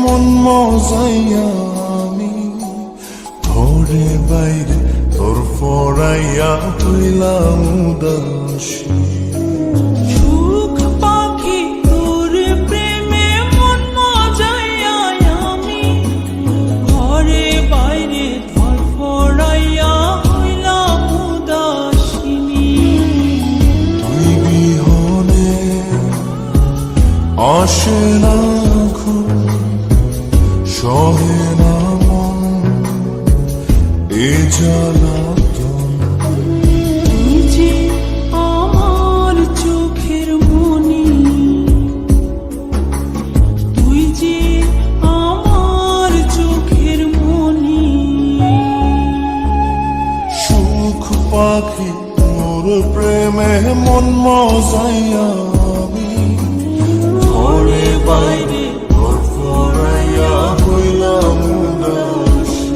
মন মজাইয়া আমি ঘরে বাইরে তোর ফরাইয়া হইলাম উদাসী। সুখ পাখি তোর প্রেমে মন মজাইয়া আমি ঘরে বাইরে ধরফরাইয়া হইলাম উদাসিনী। তুই বিহনে আসে না ঘুম, সহে না মন এ জ্বালাতন। তুই যে আমার চোখের মনি, তুই যে আমার চোখের মনি। সুখ পাখি তোর প্রেমে মন মজাইয়া আমি ঘরে বাইরে তোর ফরাইয়া হইলাম উদাসী।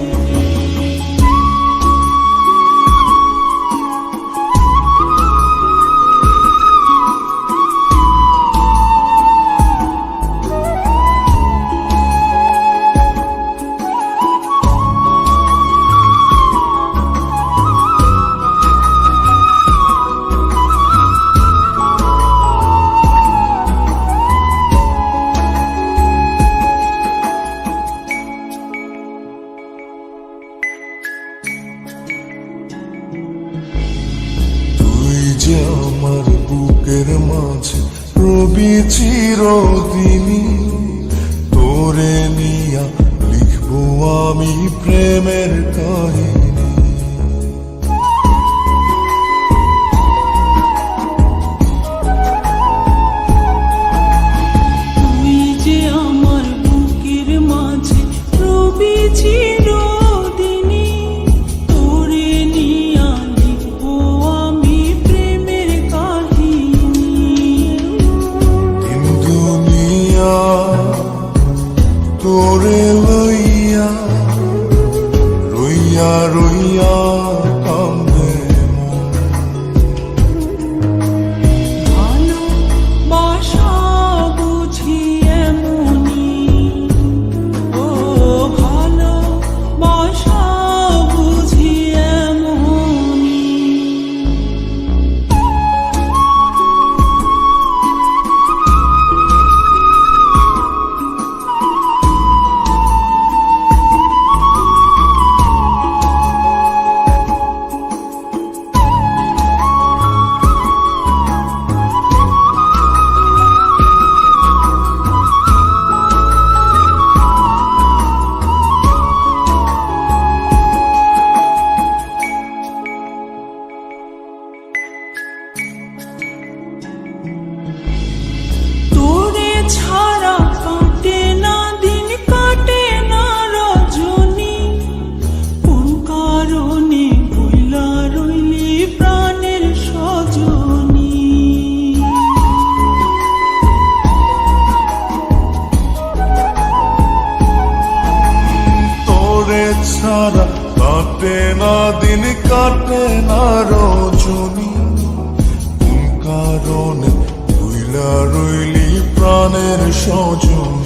তুই যে আমার বুকের মাঝে রবি চিরদিনই, তোরে নিয়া লিখবো আমি প্রেমের কাহিনী। তুই যে আমার বুকের মাঝে রবি চিরদিনই, তোরে নিয়া লিখবো আমি প্রেমের কাহিনী। দিন দুনিয়া তোরে লইয়া রইয়া রইয়া কান্দে মন। ভালোবাসা বুঝি এমনি, ও ভালোবাসা বুঝি এমনি। তোরে ছাড়া কাটে না দিন, কাটে না রজনী। কোন কারণে বইলা রইলি প্রাণের সজনী। তোরে ছাড়া কাটে না দিন, কাটে না রজনী। কোন কারণে ভুইলা রইলি প্রাণের সজনী।